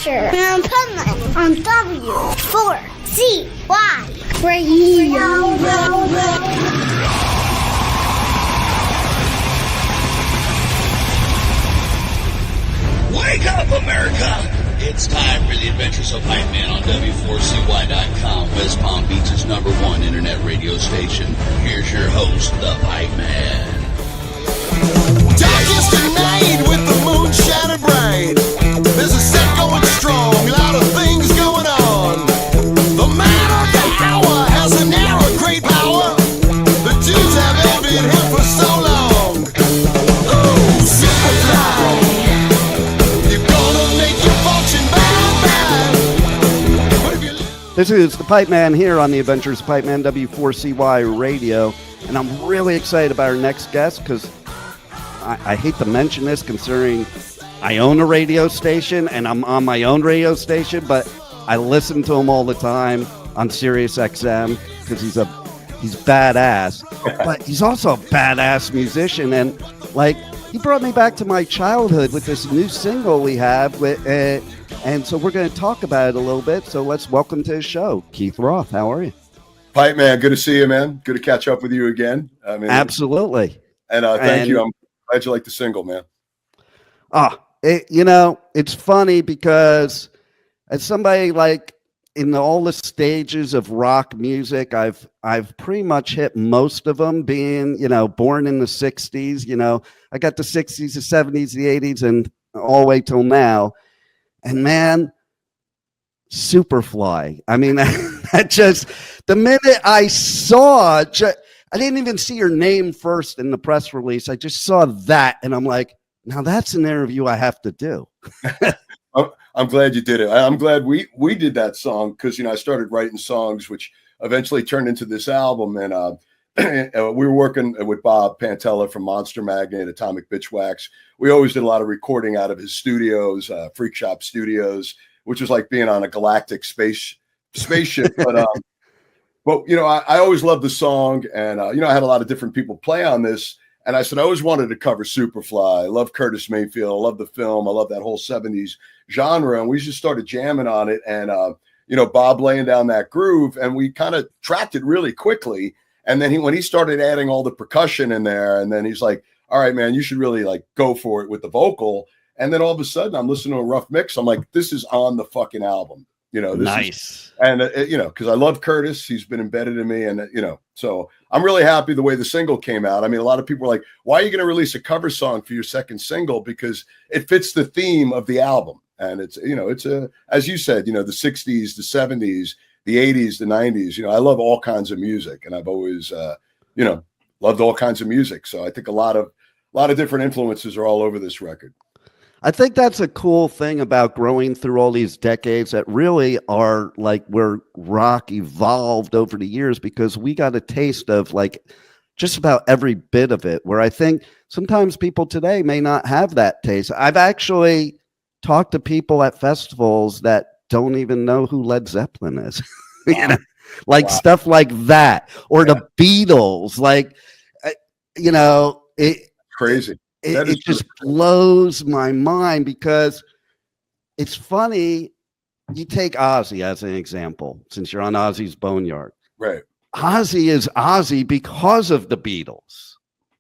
Asher and Pipeman on W4CY Radio. Wake up, America! It's time for the Adventures of Pipeman on W4CY.com, West Palm Beach's #1 internet radio station. Here's your host, the Pipeman. Darkest at night with the moon shining bright. There's a set going strong, a lot of things going on. The man of the hour has an hour, great power. The dudes have been here for so long. Oh, Superfly, you're gonna make your fortune bye-bye. What if you... This is the Pipeman here on the Adventures of Pipeman, W4CY Radio, and I'm really excited about our next guest because I hate to mention this considering I own a radio station and I'm on my own radio station, but I listen to him all the time on Sirius XM because he's badass, but he's also a badass musician. And like, he brought me back to my childhood with this new single we have with, and so we're going to talk about it a little bit. So let's welcome to his show, Keith Roth. How are you? Pipe man, good to see you, man. Good to catch up with you again. I mean, absolutely. And thank you. I'm glad you like the single, man. It's funny because as somebody like in all the stages of rock music, I've pretty much hit most of them. Being born in the '60s, I got the '60s, the '70s, the '80s, and all the way till now. And man, Superfly. I mean, that just the minute I saw, I didn't even see your name first in the press release. I just saw that, and I'm like, now that's an interview I have to do. I'm glad you did it. I'm glad we did that song because I started writing songs, which eventually turned into this album. And we were working with Bob Pantella from Monster Magnet, Atomic Bitchwax. We always did a lot of recording out of his studios, Freak Shop Studios, which was like being on a galactic spaceship. But I always loved the song, and I had a lot of different people play on this. And I said, I always wanted to cover Superfly. I love Curtis Mayfield. I love the film. I love that whole 70s genre. And we just started jamming on it. And, Bob laying down that groove, and we kind of tracked it really quickly. And then when he started adding all the percussion in there, and then he's like, all right, man, you should really like go for it with the vocal. And then all of a sudden I'm listening to a rough mix. I'm like, this is on the fucking album. This nice. Because I love Curtis. He's been embedded in me. And, so I'm really happy the way the single came out. I mean, a lot of people are like, why are you going to release a cover song for your second single? Because it fits the theme of the album. And it's as you said, the 60s, the 70s, the 80s, the 90s. I love all kinds of music. And I've always, loved all kinds of music. So I think a lot of different influences are all over this record. I think that's a cool thing about growing through all these decades that really are like where rock evolved over the years, because we got a taste of like just about every bit of it, where I think sometimes people today may not have that taste. I've actually talked to people at festivals that don't even know who Led Zeppelin is, Wow. Like wow. Stuff like that, or the Beatles, like, Crazy. It just blows my mind because it's funny. You take Ozzy as an example, since you're on Ozzy's Boneyard. Right. Ozzy is Ozzy because of the Beatles.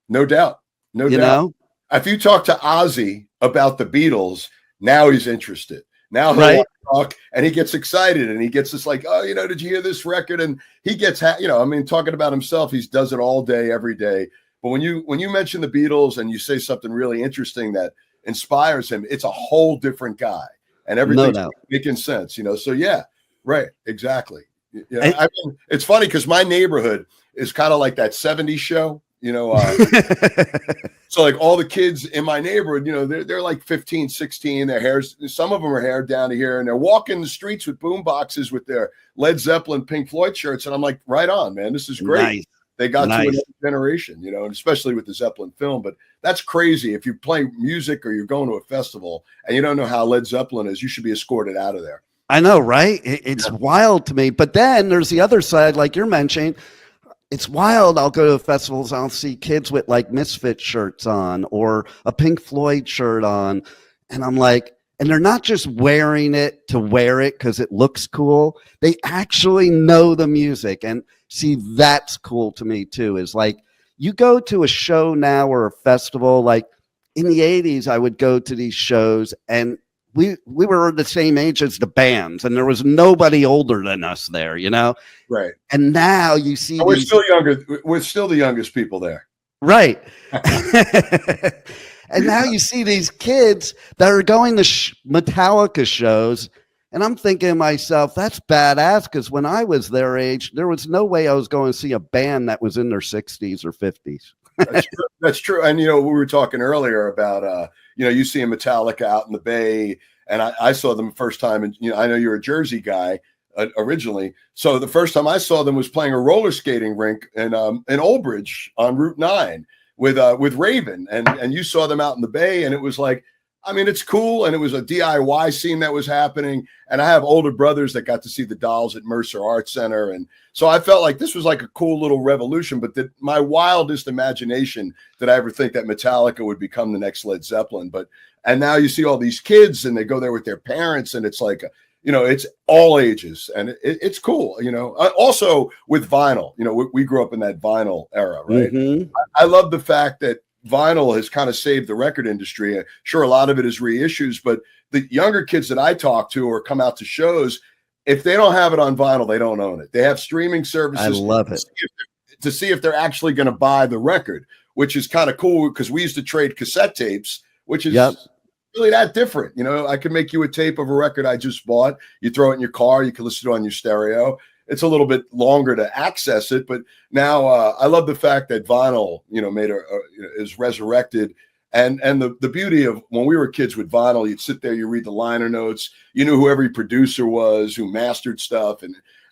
No doubt. No doubt. If you talk to Ozzy about the Beatles, now he's interested. Now he'll talk and he gets excited and he gets this like, oh, did you hear this record? And he gets, talking about himself, he does it all day, every day. But when you mention the Beatles and you say something really interesting that inspires him, it's a whole different guy, and everything's making sense, So yeah, right, exactly. I mean, it's funny because my neighborhood is kind of like that '70s show, So like all the kids in my neighborhood, they're like 15, 16. Their hair's, some of them are hair down to here, and they're walking the streets with boom boxes with their Led Zeppelin, Pink Floyd shirts, and I'm like, right on, man, this is great. Nice. They got to another generation, and especially with the Zeppelin film. But that's crazy. If you play music or you're going to a festival and you don't know how Led Zeppelin is, you should be escorted out of there. I know, right? It's wild to me. But then there's the other side, like you're mentioning. It's wild. I'll go to festivals. I'll see kids with like Misfit shirts on or a Pink Floyd shirt on. And I'm like, And they're not just wearing it to wear it because it looks cool. They actually know the music. And see, that's cool to me too, is like you go to a show now or a festival, like in the 80s, I would go to these shows and we were the same age as the bands and there was nobody older than us there, you know? Right. And now you see we're still younger. We're still the youngest people there. Right. And now you see these kids that are going to Metallica shows. And I'm thinking to myself, that's badass. Because when I was their age, there was no way I was going to see a band that was in their 60s or 50s. That's true. And, we were talking earlier about, you see a Metallica out in the Bay. And I saw them first time. And, I know you're a Jersey guy originally. So the first time I saw them was playing a roller skating rink in Old Bridge on Route 9 with Raven. And you saw them out in the Bay. And it was like, I mean, it's cool. And it was a DIY scene that was happening. And I have older brothers that got to see the Dolls at Mercer Arts Center. And so I felt like this was like a cool little revolution, but that my wildest imagination did I ever think that Metallica would become the next Led Zeppelin. And now you see all these kids and they go there with their parents and it's like, it's all ages and it's cool. Also with vinyl, we grew up in that vinyl era, right? Mm-hmm. I love the fact that vinyl has kind of saved the record industry. Sure, a lot of it is reissues, but the younger kids that I talk to or come out to shows, if they don't have it on vinyl, they don't own it. They have streaming services. I love it. To see if they're actually going to buy the record, which is kind of cool because we used to trade cassette tapes, which is really that different. I could make you a tape of a record I just bought. You throw it in your car. You can listen to it on your stereo. It's a little bit longer to access it, but now I love the fact that vinyl, is resurrected, and the beauty of when we were kids with vinyl, you'd sit there, you read the liner notes, you knew who every producer was, who mastered stuff,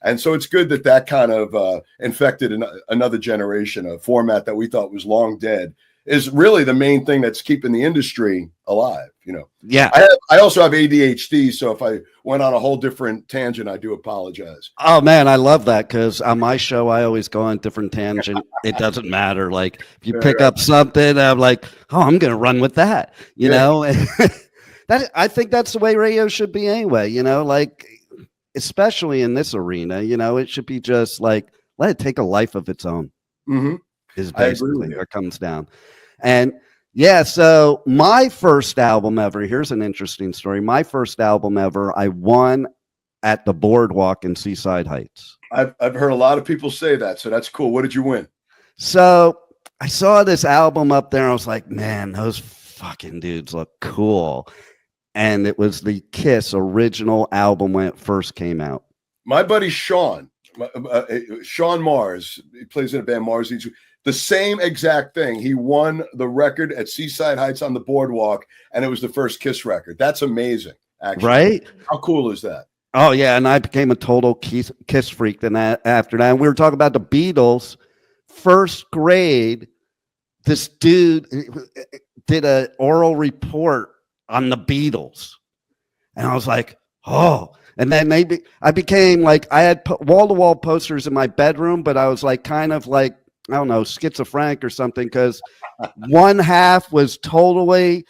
and so it's good that kind of infected another generation. A format that we thought was long dead is really the main thing that's keeping the industry alive. Yeah. I also have ADHD, so if I went on a whole different tangent, I do apologize. Oh man, I love that because on my show I always go on different tangent. It doesn't matter. Like if you pick up something, I'm like, oh, I'm gonna run with that. You know, that I think that's the way radio should be anyway. Like especially in this arena, it should be just like let it take a life of its own. Mm-hmm. Is basically where it comes down. And yeah, so my first album ever, here's an interesting story. My first album ever, I won at the Boardwalk in Seaside Heights. I've heard a lot of people say that, so that's cool. What did you win? So I saw this album up there, and I was like, man, those fucking dudes look cool. And it was the Kiss original album when it first came out. My buddy Sean Mars, he plays in a band, Mars. The same exact thing. He won the record at Seaside Heights on the Boardwalk, and it was the first Kiss record. That's amazing, actually. Right? How cool is that? Oh, yeah, and I became a total Kiss freak then after that. And we were talking about the Beatles. First grade, this dude did an oral report on the Beatles. And I was like, oh. And then maybe I became like, I had wall-to-wall posters in my bedroom, but I was like kind of like, I don't know, schizophrenic or something, because one half was totally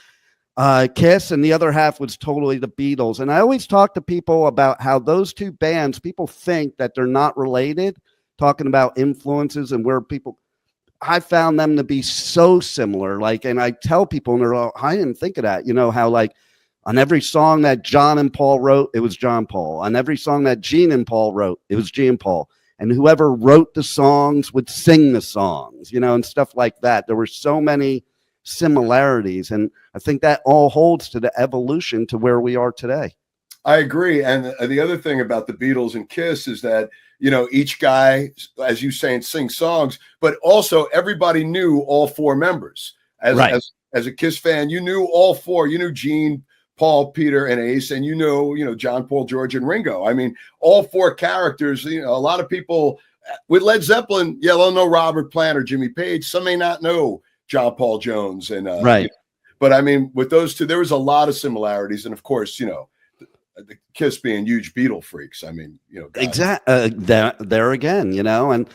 Kiss and the other half was totally the Beatles. And I always talk to people about how those two bands, people think that they're not related, talking about influences and where people, I found them to be so similar. Like, and I tell people, and they're like, I didn't think of that. How like on every song that John and Paul wrote, it was John Paul. On every song that Gene and Paul wrote, it was Gene and Paul. And whoever wrote the songs would sing the songs, and stuff like that. There were so many similarities. And I think that all holds to the evolution to where we are today. I agree. And the other thing about the Beatles and Kiss is that, each guy, as you saying, sings songs, but also everybody knew all four members. As a Kiss fan, you knew all four. You knew Gene, Paul, Peter, and Ace, and John, Paul, George, and Ringo. I mean, all four characters. A lot of people with Led Zeppelin, they'll know Robert Plant or Jimmy Page. Some may not know John Paul Jones, and right. But I mean, with those two, there was a lot of similarities, and of course, the Kiss being huge Beatle freaks. I mean, exactly. There again, and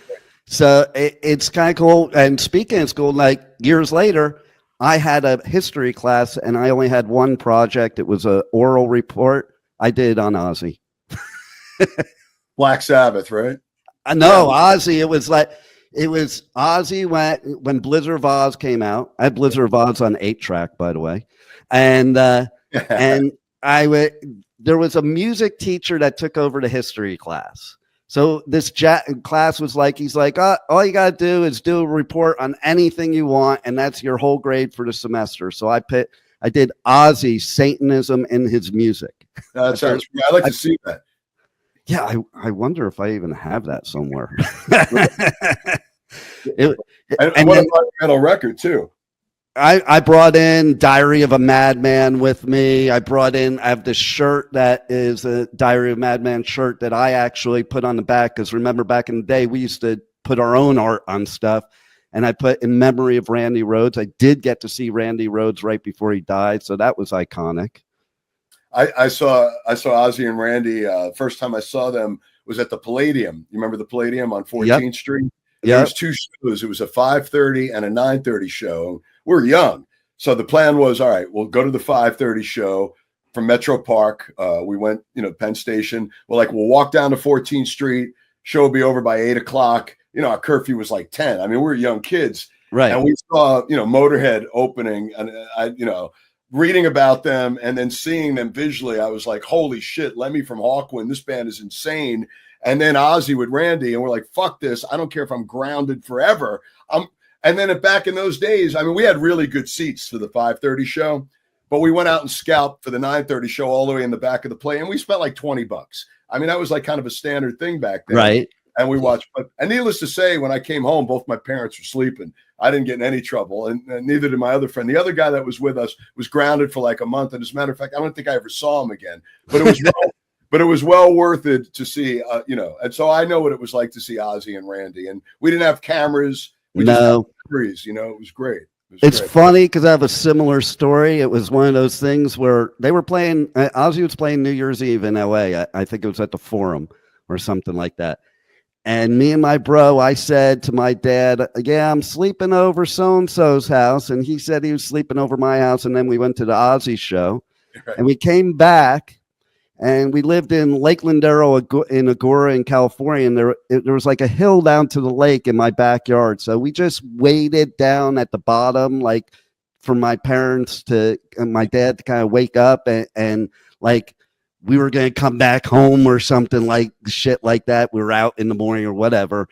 so it's kind of cool. And speaking of cool, like years later, I had a history class and I only had one project. It was an oral report I did on Ozzy. Black Sabbath, right? No, Ozzy. It was Ozzy when Blizzard of Oz came out. I had Blizzard of Oz on 8-track, by the way. And and there was a music teacher that took over the history class. So this class was like, he's like, all you got to do is do a report on anything you want, and that's your whole grade for the semester. So I did Ozzy, Satanism in his music. That sounds great. I'd like to see that. Yeah, I wonder if I even have that somewhere. And what a metal record too. I brought in Diary of a Madman with me. I have this shirt that is a Diary of a Madman shirt that I actually put on the back, because remember back in the day we used to put our own art on stuff, and I put in memory of Randy Rhoads. I did get to see Randy Rhoads right before he died, so that was iconic. I saw Ozzy and Randy. First time I saw them was at the Palladium. You remember the Palladium on 14th Street? There was 2 shows. It was a 5:30 and a 9:30 show. We're young. So the plan was, all right, we'll go to the 5:30 show from Metro Park. We went, Penn Station. We'll walk down to 14th Street. Show will be over by 8 o'clock. Our curfew was like 10. I mean, we were young kids. Right. And we saw, Motorhead opening, and reading about them and then seeing them visually. I was like, holy shit, Lemmy from Hawkwind. This band is insane. And then Ozzy with Randy, and we're like, fuck this. I don't care if I'm grounded forever. And then back in those days, I mean, we had really good seats for the 5:30 show, but we went out and scalped for the 9:30 show all the way in the back of the play, and we spent like $20. I mean, that was like kind of a standard thing back then. Right. And we watched, and needless to say, when I came home, both my parents were sleeping. I didn't get in any trouble, and neither did my other friend. The other guy that was with us was grounded for like a month, and as a matter of fact, I don't think I ever saw him again. But it was but it was well worth it to see, And so I know what it was like to see Ozzy and Randy, and we didn't have cameras. We just had memories, it was great. It's funny because I have a similar story. It was one of those things where they were playing. Ozzy was playing New Year's Eve in LA. I think it was at the Forum or something like that. And me and my bro, I said to my dad, yeah, I'm sleeping over so-and-so's house. And he said he was sleeping over my house. And then we went to the Ozzy show. Right. And we came back, and we lived in Lake Lindero in Agoura in California. And there was like a hill down to the lake in my backyard. So we just waited down at the bottom, like for my parents and my dad to kind of wake up and like, we were going to come back home or something like shit like that. We were out in the morning or whatever.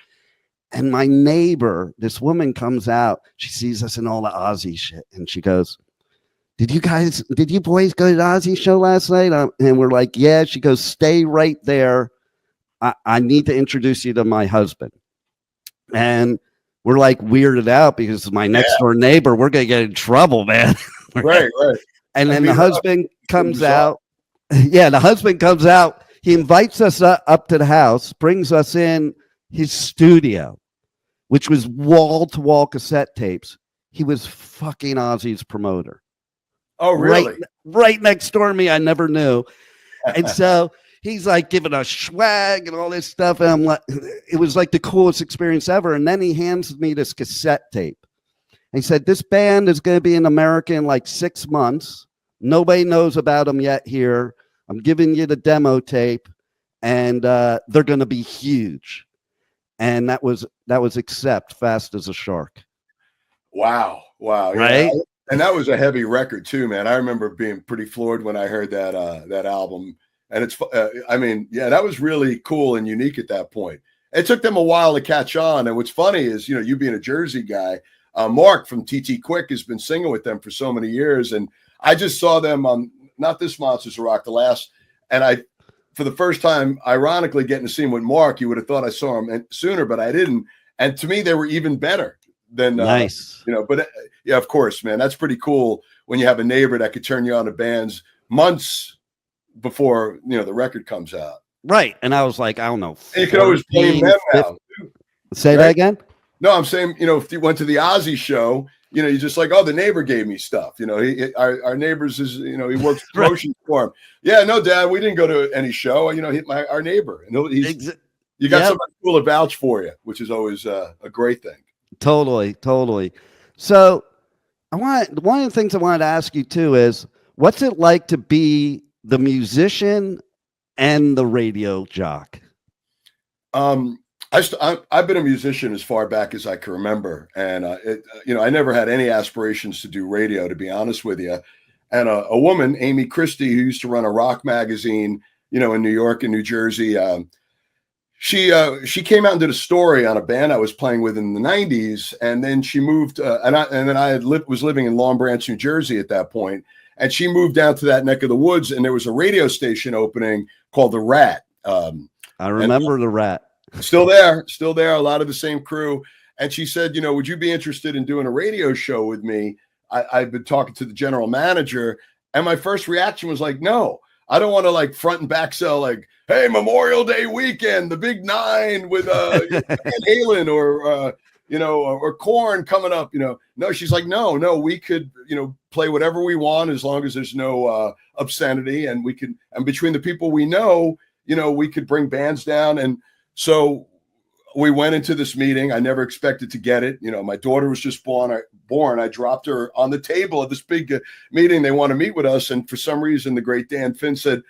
And my neighbor, this woman comes out. She sees us in all the Ozzy shit. And she goes, did you boys go to the Ozzy show last night? And we're like, yeah. She goes, stay right there. I need to introduce you to my husband. And we're like weirded out because my next door neighbor, we're going to get in trouble, man. Right. And then the husband comes out. Yeah, the husband comes out. He invites us up to the house, brings us in his studio, which was wall-to-wall cassette tapes. He was fucking Ozzy's promoter. Oh, really? Right next door to me. I never knew. And so he's like giving us swag and all this stuff. And I'm like, it was like the coolest experience ever. And then he hands me this cassette tape. He said, this band is going to be in America in like 6 months. Nobody knows about them yet here. I'm giving you the demo tape, and they're going to be huge. And that was Accept, Fast as a Shark. Wow. Right. Yeah. And that was a heavy record too, man. I remember being pretty floored when I heard that album. And it's, that was really cool and unique at that point. It took them a while to catch on. And what's funny is, you being a Jersey guy, Mark from TT Quick has been singing with them for so many years. And I just saw them on not this Monsters of Rock, the last, and I, for the first time, ironically getting to see him with Mark. You would have thought I saw him sooner, but I didn't. And to me, they were even better than nice. But yeah, of course, man, that's pretty cool when you have a neighbor that could turn you on to bands months before the record comes out. Right, and I was like, I don't know. And you can always blame them now. Say that again. No, I'm saying, if you went to the Ozzy show, you're just like, oh, the neighbor gave me stuff. Our neighbors is, he works promotions for him. Yeah, no, Dad, we didn't go to any show. Our neighbor. And you got somebody cool to vouch for you, which is always a great thing. Totally. So One of the things I wanted to ask you too is, what's it like to be the musician and the radio jock? I've been a musician as far back as I can remember, and I never had any aspirations to do radio, to be honest with you. And a woman, Amy Christie, who used to run a rock magazine, in New York and New Jersey, she came out and did a story on a band I was playing with in the '90s, and then she moved, and then I was living in Long Branch, New Jersey at that point, and she moved down to that neck of the woods, and there was a radio station opening called The Rat. I remember The Rat. Still there, a lot of the same crew. And she said, would you be interested in doing a radio show with me? I've been talking to the general manager, and my first reaction was like, no, I don't want to like front and back sell like, hey, Memorial Day weekend, the Big 9 with Van Halen or Korn coming up. No, she's like, no, we could play whatever we want as long as there's no obscenity, and between the people we know, we could bring bands down. And so we went into this meeting. I never expected to get it. My daughter was just born. I dropped her on the table at this big meeting. They want to meet with us. And for some reason, the great Dan Finn said,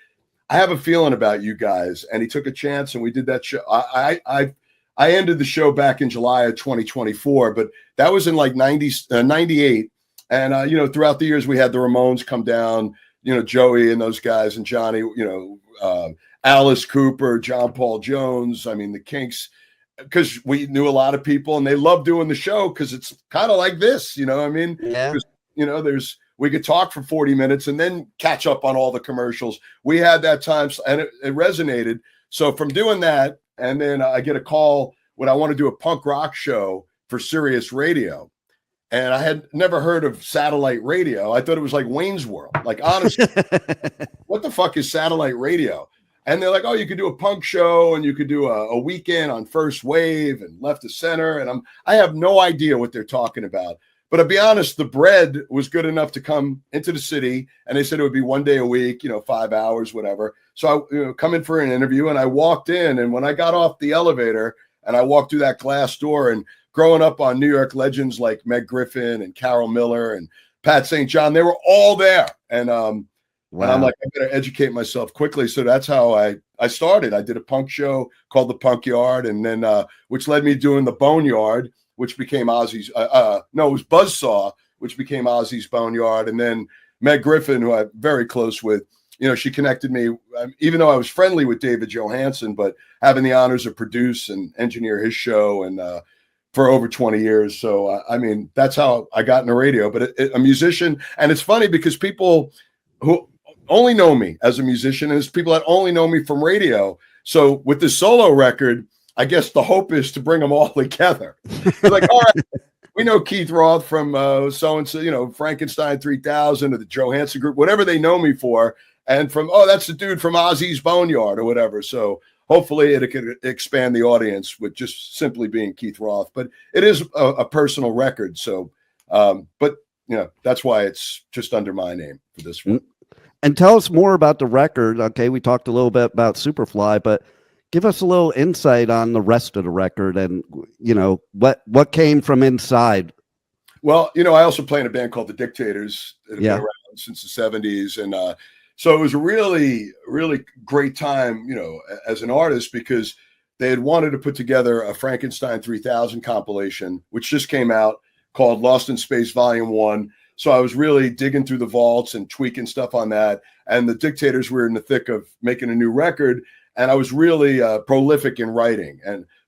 I have a feeling about you guys. And he took a chance, and we did that show. I ended the show back in July of 2024, but that was in like 98. And, throughout the years, we had the Ramones come down, Joey and those guys, and Johnny, Alice Cooper, John Paul Jones. I mean, the Kinks, because we knew a lot of people, and they loved doing the show because it's kind of like this, what I mean? Yeah. We could talk for 40 minutes and then catch up on all the commercials. We had that time, and it resonated. So from doing that, and then I get a call when I want to do a punk rock show for Sirius Radio. And I had never heard of satellite radio. I thought it was like Wayne's World. Like, honestly, what the fuck is satellite radio? And they're like, oh, you could do a punk show, and you could do a weekend on First Wave and Left to Center. And I have no idea what they're talking about. But to be honest, the bread was good enough to come into the city, and they said it would be 1 day a week, 5 hours, whatever. So I come in for an interview, and I walked in, and when I got off the elevator and I walked through that glass door, and growing up on New York legends like Meg Griffin and Carol Miller and Pat St. John, they were all there. And wow. And I'm like, I better educate myself quickly. So that's how I started. I did a punk show called the Punkyard, and then which led me doing the Boneyard, which became Ozzy's. It was Buzzsaw, which became Ozzy's Boneyard. And then Meg Griffin, who I'm very close with, she connected me, even though I was friendly with David Johansen, but having the honors to produce and engineer his show and for over 20 years. So, that's how I got into radio. But a musician, and it's funny because people who only know me as a musician, and it's people that only know me from radio. So with this solo record, I guess the hope is to bring them all together. They're like, all right, we know Keith Roth from so-and-so, Frankenstein 3000 or the Johansen Group, whatever they know me for. And from, that's the dude from Ozzy's Boneyard or whatever. So hopefully it could expand the audience with just simply being Keith Roth. But it is a personal record. So, but that's why it's just under my name for this one. And tell us more about the record. Okay, we talked a little bit about Superfly, but give us a little insight on the rest of the record and, what came from inside. Well, I also play in a band called the Dictators that have been around since the 70s. And so it was a really, really great time, as an artist, because they had wanted to put together a Frankenstein 3000 compilation, which just came out, called Lost in Space Volume 1. So I was really digging through the vaults and tweaking stuff on that. And the Dictators were in the thick of making a new record. And I was really prolific in writing.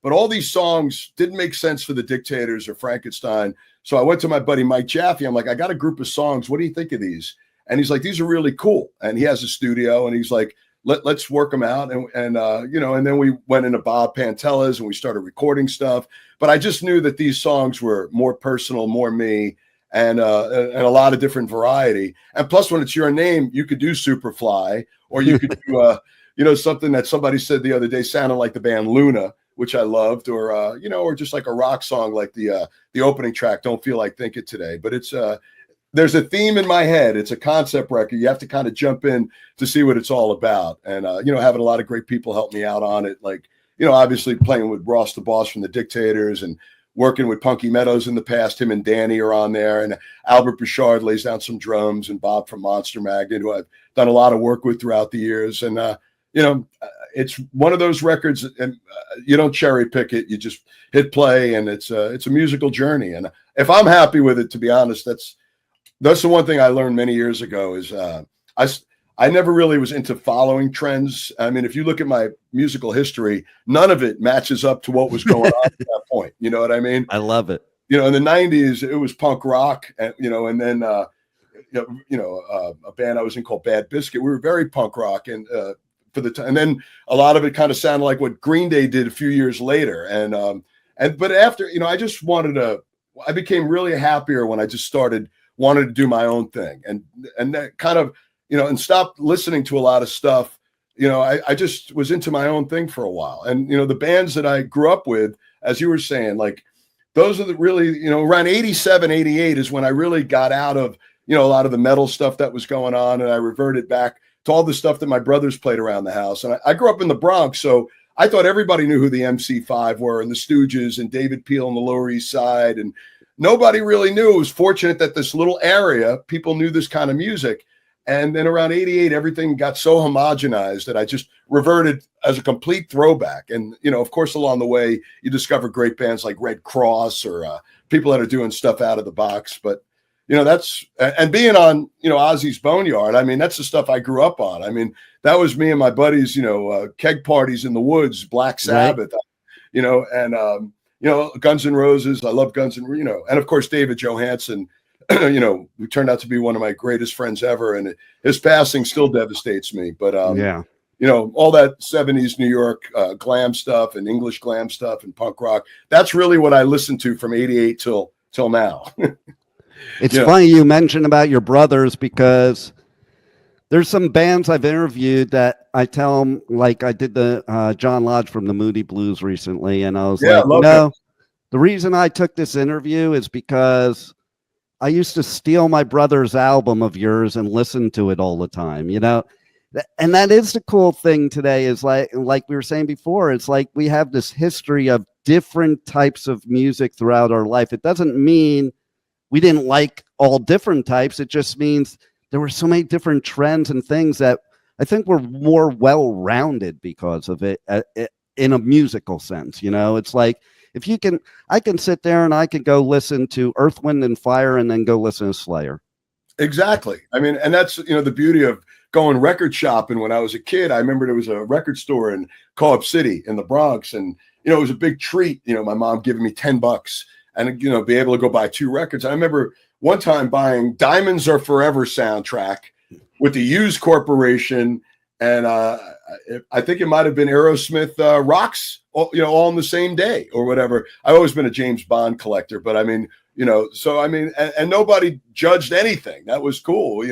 But all these songs didn't make sense for the Dictators or Frankenstein. So I went to my buddy Mike Jaffe. I'm like, I got a group of songs. What do you think of these? And he's like, these are really cool. And he has a studio. And he's like, let's work them out. And then we went into Bob Pantella's and we started recording stuff. But I just knew that these songs were more personal, more me, and a lot of different variety. And plus, when it's your name, you could do Superfly, or you could do, something that somebody said the other day sounded like the band Luna, which I loved, or just like a rock song like the opening track, Don't Feel Like Think It Today. But it's there's a theme in my head. It's a concept record. You have to kind of jump in to see what it's all about. And, having a lot of great people help me out on it. Like, obviously playing with Ross the Boss from the Dictators, and working with Punky Meadows in the past. Him and Danny are on there, and Albert Bouchard lays down some drums, and Bob from Monster Magnet, who I've done a lot of work with throughout the years. And it's one of those records, and you don't cherry pick it. You just hit play, and it's a musical journey. And if I'm happy with it, to be honest, that's the one thing I learned many years ago is I never really was into following trends. I mean, if you look at my musical history, none of it matches up to what was going on at that point. You know what I mean? I love it. In the 90s, it was punk rock, and then a band I was in called Bad Biscuit. We were very punk rock, and for the time, and then a lot of it kind of sounded like what Green Day did a few years later. But after, I became really happier when I just wanted to do my own thing, and that kind of, and stopped listening to a lot of stuff. I just was into my own thing for a while. And, the bands that I grew up with, as you were saying, like those are the really, around 87, 88 is when I really got out of, a lot of the metal stuff that was going on. And I reverted back to all the stuff that my brothers played around the house. And I grew up in the Bronx, so I thought everybody knew who the MC5 were, and the Stooges, and David Peel on the Lower East Side. And nobody really knew. It was fortunate that this little area, people knew this kind of music. And then around 88, everything got so homogenized that I just reverted as a complete throwback. And, of course, along the way, you discover great bands like Red Cross or people that are doing stuff out of the box. But, that's, and being on, Ozzy's Boneyard, I mean, that's the stuff I grew up on. I mean, that was me and my buddies, keg parties in the woods, Black Sabbath, right. Guns N' Roses. I love Guns N' Roses, and of course, David Johansen, who turned out to be one of my greatest friends ever, and his passing still devastates me. But all that 70s New York glam stuff and English glam stuff and punk rock, that's really what I listened to from 88 till now. It's funny you mentioned about your brothers, because there's some bands I've interviewed that I tell them, like I did the John Lodge from the Moody Blues recently, and I was the reason I took this interview is because I used to steal my brother's album of yours and listen to it all the time, and that is the cool thing today, is like we were saying before, it's like we have this history of different types of music throughout our life. It doesn't mean we didn't like all different types. It just means there were so many different trends and things that I think we're more well-rounded because of it in a musical sense. It's like, I can sit there and I can go listen to Earth, Wind and Fire and then go listen to Slayer. Exactly. I mean, and that's, the beauty of going record shopping. When I was a kid, I remember there was a record store in Co-op City in the Bronx, and, it was a big treat, my mom giving me $10 and, be able to go buy 2 records. I remember one time buying Diamonds Are Forever soundtrack with the Hughes Corporation, and I think it might have been Aerosmith Rocks, all on the same day or whatever. I've always been a James Bond collector, but I mean, and nobody judged anything. That was cool.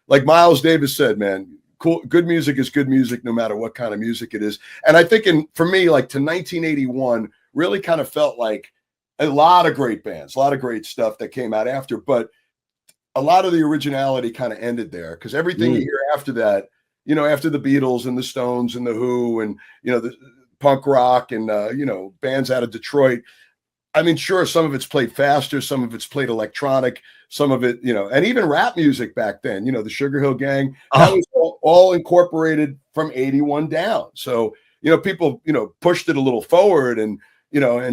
Like Miles Davis said, man, cool. Good music is good music, no matter what kind of music it is. And I think for me, like to 1981 really kind of felt like a lot of great bands, a lot of great stuff that came out after, but a lot of the originality kind of ended there, because everything you hear after that, after the Beatles and the Stones and the Who and, the punk rock and, bands out of Detroit. I mean, sure, some of it's played faster, some of it's played electronic, some of it, and even rap music back then, the Sugar Hill Gang, that was all incorporated from 81 down. So, people, pushed it a little forward and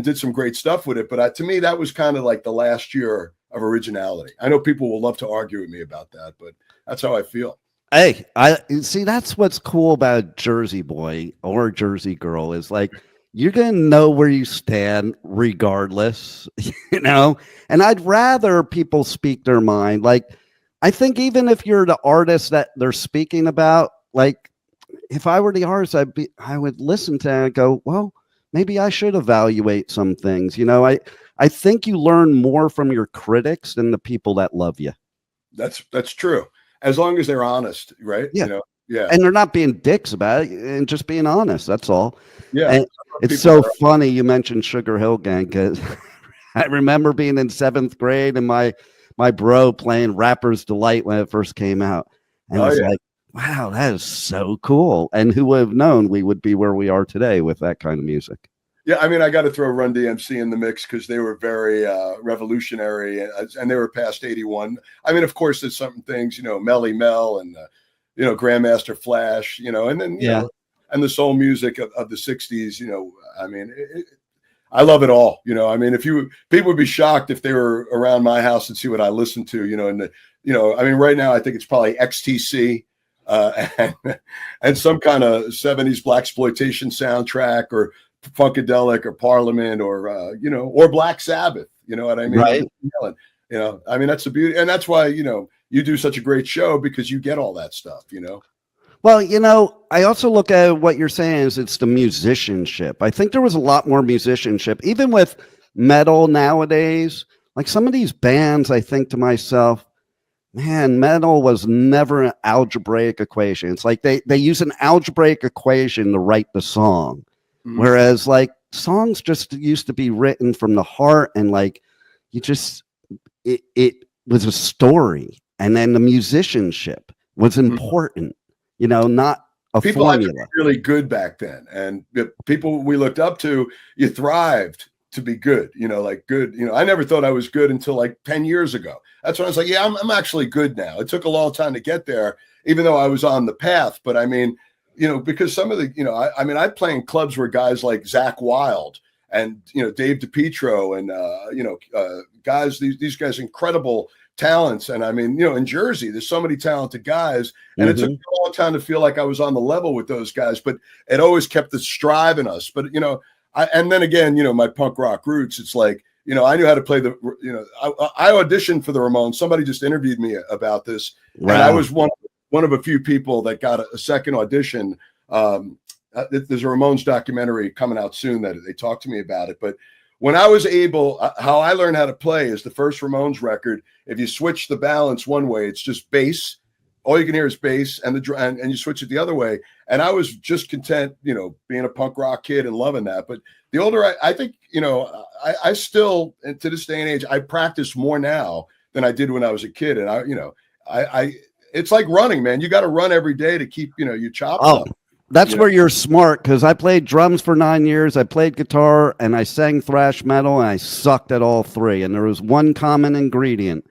did some great stuff with it. But to me, that was kind of like the last year of originality. I know people will love to argue with me about that, but that's how I feel. Hey, I see, that's what's cool about Jersey boy or Jersey girl, is like, you're going to know where you stand regardless, and I'd rather people speak their mind. Like, I think even if you're the artist that they're speaking about, like, if I were the artist, I would listen to it and go, well, maybe I should evaluate some things. I think you learn more from your critics than the people that love you. That's true. As long as they're honest, right? Yeah. And they're not being dicks about it and just being honest. That's all. Yeah. And it's so funny you mentioned Sugar Hill Gang, because I remember being in 7th grade and my bro playing Rapper's Delight when it first came out. And I was like, wow, that is so cool. And who would have known we would be where we are today with that kind of music? Yeah, I mean, I got to throw Run DMC in the mix because they were very revolutionary, and they were past 81. I mean, of course, there's certain things, Melly Mel and Grandmaster Flash, and then and the soul music of the 60s. I mean, I love it all. I mean, people would be shocked if they were around my house and see what I listen to. I mean, right now I think it's probably XTC. And some kind of 70s blaxploitation soundtrack, or Funkadelic, or Parliament, or Black Sabbath. You know what I mean? Right. I mean, that's the beauty, and that's why you do such a great show, because you get all that stuff. Well, I also look at what you're saying is it's the musicianship. I think there was a lot more musicianship, even with metal nowadays. Like some of these bands, I think to myself, man, metal was never an algebraic equation. It's like they use an algebraic equation to write the song. Mm-hmm. Whereas like songs just used to be written from the heart, and like it was a story. And then the musicianship was important, not a people formula. Had to be really good back then. And the people we looked up to, you thrived to be good, like good, I never thought I was good until like 10 years ago. That's when I was like, yeah, I'm actually good now. It took a long time to get there, even though I was on the path. But I mean, because some of the, I play in clubs where guys like Zach Wilde and, Dave DiPietro and, guys, these guys, incredible talents. And I mean, in Jersey, there's so many talented guys, and it took me a long time to feel like I was on the level with those guys, but it always kept the strive in us. But, and then again, my punk rock roots, it's like, I knew how to play I auditioned for the Ramones. Somebody just interviewed me about this. Wow. And I was one of a few people that got a second audition. There's a Ramones documentary coming out soon that they talked to me about it. But when I was able, how I learned how to play is the first Ramones record. If you switch the balance one way, it's just bass. All you can hear is bass, and you switch it the other way. And I was just content, being a punk rock kid and loving that. But the older I think, I still, and to this day and age, I practice more now than I did when I was a kid. And I it's like running, man. You got to run every day to keep, your chops up. That's where you're smart, because I played drums for 9 years. I played guitar and I sang thrash metal, and I sucked at all three. And there was one common ingredient.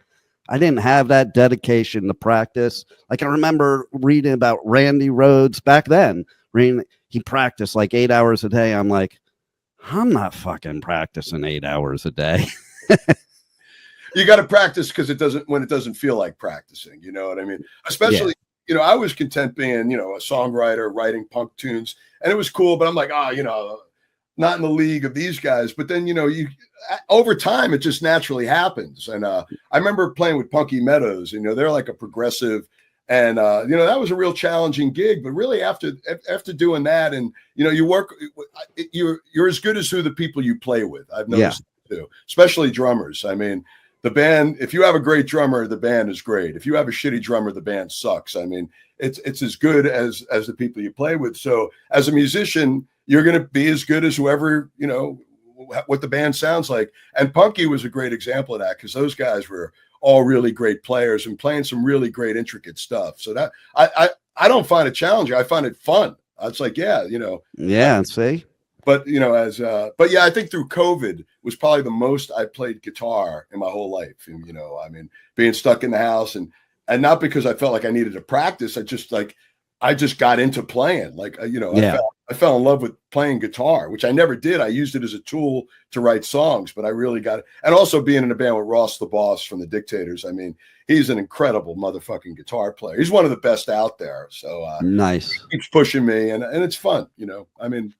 I didn't have that dedication to practice. Like I remember reading about Randy Rhoads back then. He practiced like 8 hours a day. I'm like, I'm not fucking practicing 8 hours a day. You got to practice when it doesn't feel like practicing. You know what I mean? Especially, I was content being, a songwriter, writing punk tunes, and it was cool. But I'm like, not in the league of these guys. But then, over time, it just naturally happens. And I remember playing with Punky Meadows. They're like a progressive, and that was a real challenging gig. But really, after doing that, and you work, you're as good as who the people you play with. I've noticed too, especially drummers. I mean, the band, if you have a great drummer, the band is great. If you have a shitty drummer, the band sucks. I mean, it's as good as the people you play with. So as a musician, you're going to be as good as whoever, what the band sounds like. And Punky was a great example of that, because those guys were all really great players and playing some really great, intricate stuff. So that I don't find it challenging. I find it fun. It's like, Yeah, see? But, but yeah, I think through COVID was probably the most I played guitar in my whole life. And, being stuck in the house, and not because I felt like I needed to practice. I just got into playing. I fell in love with playing guitar, which I never did. I used it as a tool to write songs, but I really got it. And also being in a band with Ross the Boss from the Dictators. I mean, he's an incredible motherfucking guitar player. He's one of the best out there. So nice. He keeps pushing me, and it's fun. I mean,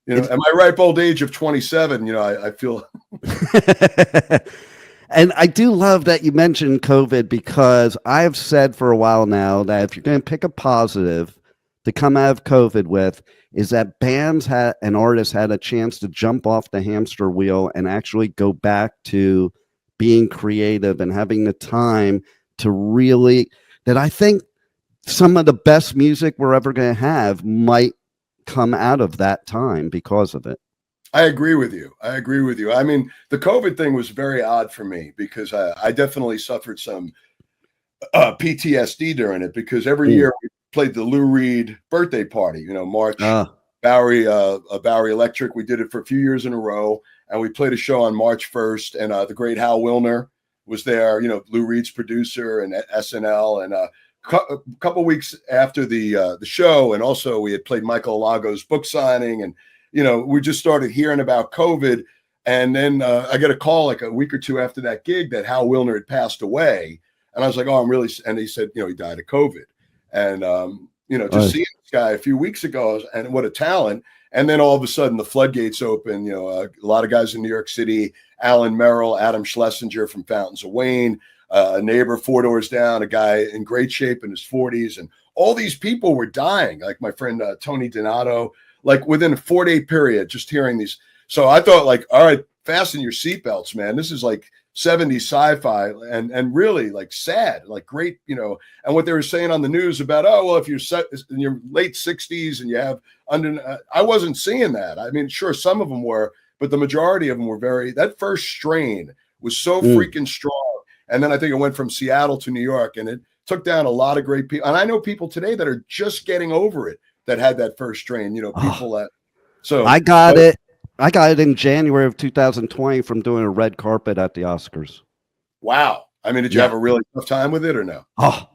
at my ripe old age of 27, I feel. And I do love that you mentioned COVID, because I've said for a while now that if you're going to pick a positive to come out of COVID with, is that bands and artists had a chance to jump off the hamster wheel and actually go back to being creative and having the time to really, that I think some of the best music we're ever going to have might come out of that time because of it. I agree with you. I mean, the COVID thing was very odd for me, because I definitely suffered some PTSD during it, because every year we played the Lou Reed birthday party, March Bowery Electric. We did it for a few years in a row, and we played a show on March 1st, and the great Hal Wilner was there, Lou Reed's producer and SNL, and a couple weeks after the show, and also we had played Michael Alago's book signing, and we just started hearing about COVID, and then I got a call like a week or two after that gig that Hal Wilner had passed away, and I was like, oh, I'm really, and he said, he died of COVID, and just seeing this guy a few weeks ago, and what a talent. And then all of a sudden the floodgates open, a lot of guys in New York City, Alan Merrill, Adam Schlesinger from Fountains of Wayne, a neighbor 4 doors down, a guy in great shape in his 40s. And all these people were dying, like my friend Tony Donato, like within a 4-day period, just hearing these. So I thought like, all right, fasten your seatbelts, man. This is like 70s sci-fi and really like sad, like great, and what they were saying on the news about, oh, well, if you're set in your late 60s and you have I wasn't seeing that. I mean, sure, some of them were, but the majority of them were that first strain was so freaking strong. And then I think it went from Seattle to New York, and it took down a lot of great people. And I know people today that are just getting over it that had that first strain, people that, so I got it. I got it in January of 2020 from doing a red carpet at the Oscars. Wow. I mean, did you have a really tough time with it or no? Oh,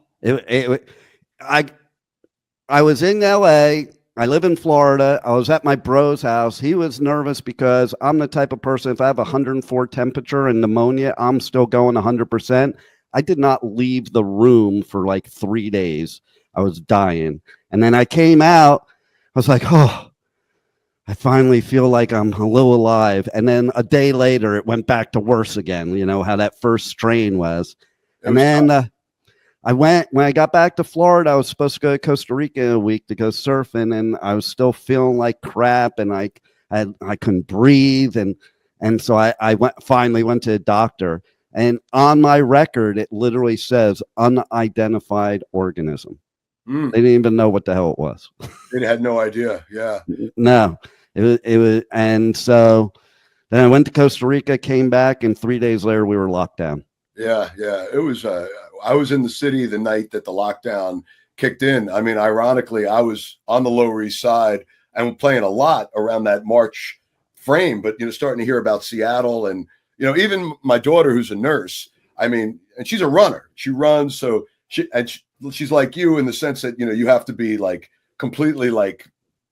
I was in LA. I live in Florida. I was at my bro's house. He was nervous because I'm the type of person, if I have 104 temperature and pneumonia, I'm still going 100%. I did not leave the room for like 3 days. I was dying. And then I came out. I was like, oh, I finally feel like I'm a little alive. And then a day later, it went back to worse again, how that first strain was. And then when I got back to Florida, I was supposed to go to Costa Rica in a week to go surfing, and I was still feeling like crap, and I couldn't breathe. And so I finally went to a doctor. And on my record, it literally says unidentified organism. They didn't even know what the hell it was. They had no idea. Yeah. No. It was, and so then I went to Costa Rica, came back, and 3 days later we were locked down. Yeah. It was, I was in the city the night that the lockdown kicked in. I mean, ironically, I was on the Lower East Side and playing a lot around that March frame, but, starting to hear about Seattle and, even my daughter, who's a nurse, I mean, and she's a runner, she runs. So she's like you in the sense that, you have to be like completely like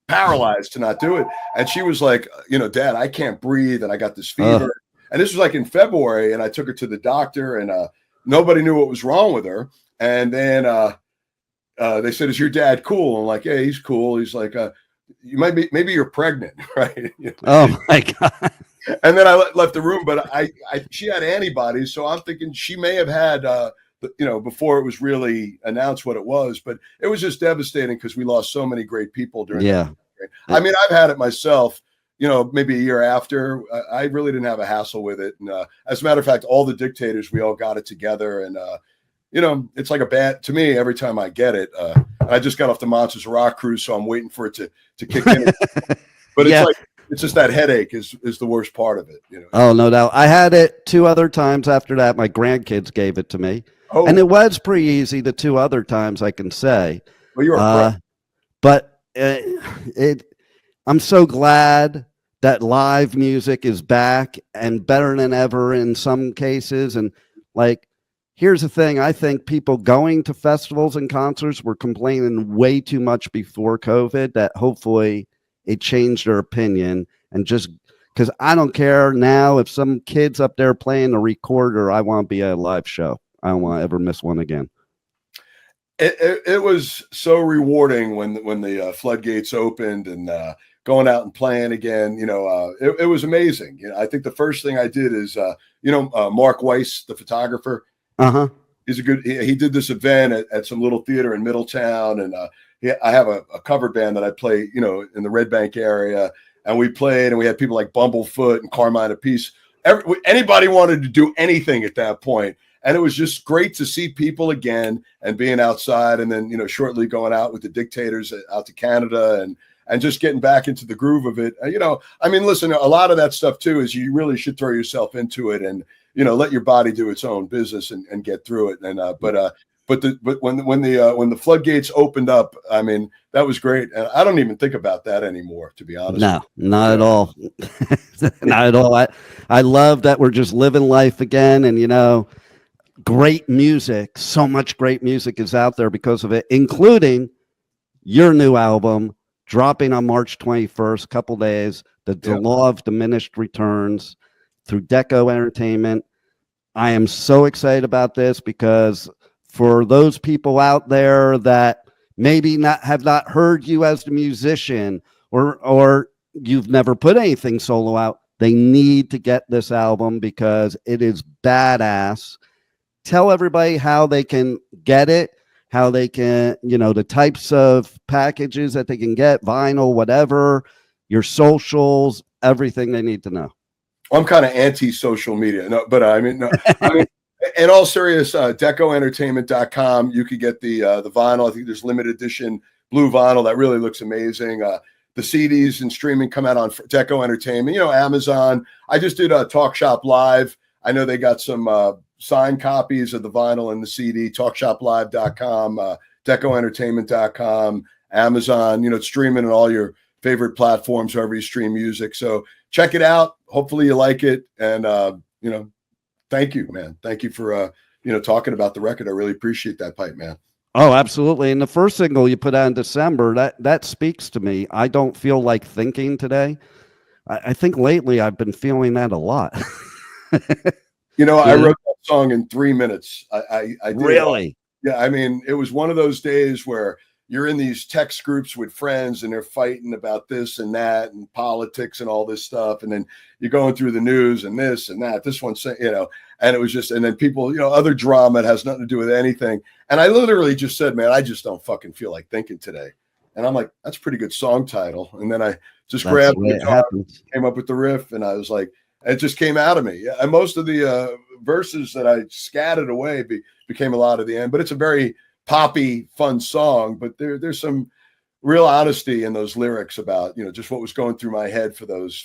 paralyzed to not do it. And she was like, Dad, I can't breathe. And I got this fever. And this was like in February. And I took her to the doctor, and nobody knew what was wrong with her. And then they said, is your dad cool? I'm like, yeah, he's cool. He's like, you might be, maybe you're pregnant, right? Oh my God. And then I left the room, but she had antibodies. So I'm thinking she may have had, before it was really announced what it was, but it was just devastating because we lost so many great people during that. I mean, I've had it myself, maybe a year after. I really didn't have a hassle with it. And as a matter of fact, all the Dictators, we all got it together. And, it's like to me, every time I get it, I just got off the Monsters Rock cruise, so I'm waiting for it to kick in. But it's like, it's just that headache is the worst part of it. Oh, no doubt. I had it 2 other times after that. My grandkids gave it to me. Oh. And it was pretty easy the 2 other times, I can say. Well, you were but I'm so glad that live music is back and better than ever in some cases. And like, here's the thing. I think people going to festivals and concerts were complaining way too much before COVID, that hopefully it changed their opinion. And just because I don't care now if some kid's up there playing a recorder, I want to be at a live show. I don't want to ever miss one again. It was so rewarding when the floodgates opened and going out and playing again. It was amazing. I think the first thing I did is, Mark Weiss, the photographer. He's he did this event at some little theater in Middletown, and I have a cover band that I play, in the Red Bank area, and we played, and we had people like Bumblefoot and Carmine Appice. Anybody wanted to do anything at that point. And it was just great to see people again and being outside, and then, shortly going out with the Dictators out to Canada and just getting back into the groove of it. I mean, listen, a lot of that stuff too is you really should throw yourself into it and, let your body do its own business and get through it. And, but but when the floodgates opened up, I mean, that was great. And I don't even think about that anymore, to be honest. No, not at all. Not at all. I love that we're just living life again. And, you know, great music, so much great music is out there because of it, including your new album dropping on March 21st, couple days, The Law of Diminished Returns through Deco Entertainment. I am so excited about this because for those people out there that maybe have not heard you as the musician or you've never put anything solo out, they need to get this album because it is badass. Tell everybody how they can get it, how they can, you know, the types of packages that they can get, vinyl, whatever, your socials, everything they need to know. I'm kind of anti-social media, no, but I mean, in all serious, decoentertainment.com, you could get the vinyl. I think there's limited edition blue vinyl that really looks amazing. The CDs and streaming come out on Deco Entertainment, you know, Amazon. I just did a Talk Shop Live. I know they got some signed copies of the vinyl and the CD, talkshoplive.com, decoentertainment.com, Amazon, you know, streaming on all your favorite platforms, wherever you stream music. So check it out. Hopefully you like it. And, you know, thank you, man. Thank you for, you know, talking about the record. I really appreciate that, Pipe Man. Oh, absolutely. And the first single you put out in December, that speaks to me. I don't feel like thinking today. I think lately I've been feeling that a lot. You know, I wrote that song in 3 minutes. I did. Really? Yeah. I mean, it was one of those days where you're in these text groups with friends and they're fighting about this and that and politics and all this stuff. And then you're going through the news and this and that, this one's, you know, and it was just, and then people, you know, other drama that has nothing to do with anything. And I literally just said, man, I just don't fucking feel like thinking today. And I'm like, that's a pretty good song title. And then I just grabbed the guitar, came up with the riff, and I was like, it just came out of me. Yeah, and most of the verses that I scattered away became a lot of the end. But it's a very poppy, fun song. But there's some real honesty in those lyrics about, you know, just what was going through my head for that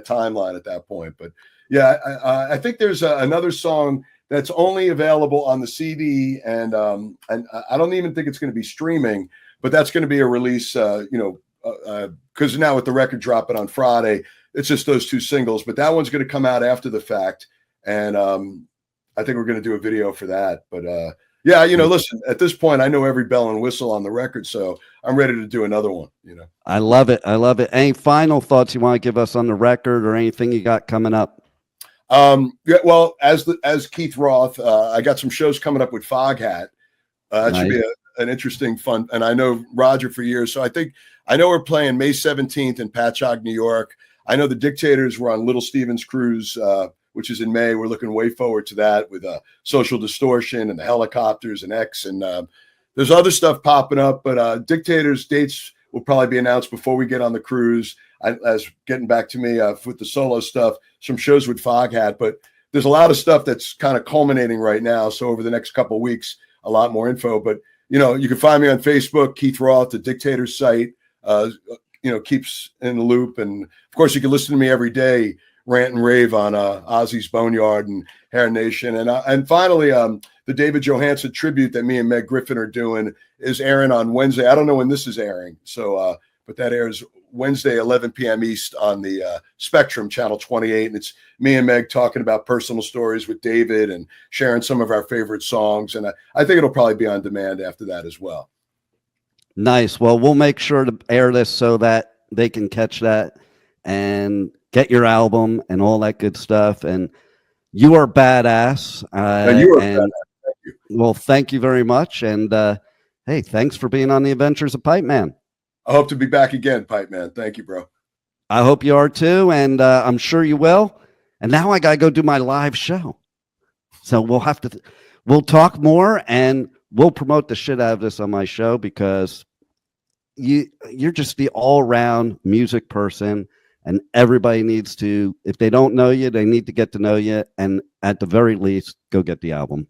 timeline at that point. But yeah, I think there's another song that's only available on the CD, and I don't even think it's going to be streaming, but that's going to be a release, you know, because now with the record dropping on Friday, it's just those two singles, but that one's going to come out after the fact. And I think we're going to do a video for that. But yeah, you know, listen, at this point, I know every bell and whistle on the record, so I'm ready to do another one, you know. I love it. I love it. Any final thoughts you want to give us on the record or anything you got coming up? Yeah, well, as Keith Roth, I got some shows coming up with Foghat. That should be an interesting, fun, and I know Roger for years, so I know we're playing May 17th in Patchogue, New York. I know the Dictators were on Little Steven's cruise, which is in May. We're looking way forward to that with Social Distortion and the Helicopters and X, and there's other stuff popping up, but Dictators dates will probably be announced before we get on the cruise. As getting back to me with the solo stuff, some shows with Foghat, but there's a lot of stuff that's kind of culminating right now. So over the next couple of weeks, a lot more info. But you know, you can find me on Facebook, Keith Roth, the Dictators site. You know, keeps in the loop, and of course, you can listen to me every day, rant and rave on Ozzy's Boneyard and Hair Nation, and finally, the David Johansen tribute that me and Meg Griffin are doing is airing on Wednesday. I don't know when this is airing, so but that airs Wednesday, 11 p.m. East on the Spectrum Channel 28. And it's me and Meg talking about personal stories with David and sharing some of our favorite songs. And I think it'll probably be on demand after that as well. Nice. Well, we'll make sure to air this so that they can catch that and get your album and all that good stuff. And you are badass. And you are badass. Thank you. Well, thank you very much. And hey, thanks for being on the Adventures of Pipeman. I hope to be back again, Pipeman. Thank you, bro. I hope you are too, and I'm sure you will. And now I got to go do my live show. So we'll talk more, and we'll promote the shit out of this on my show because you're just the all-around music person, and everybody needs to, if they don't know you, they need to get to know you, and at the very least, go get the album.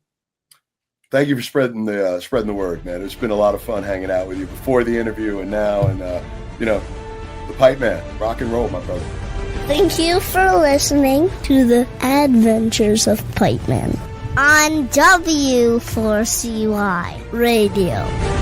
Thank you for spreading the word, man. It's been a lot of fun hanging out with you before the interview and now, and you know, the Pipeman, rock and roll, my brother. Thank you for listening to the Adventures of Pipeman. on W4CY Radio.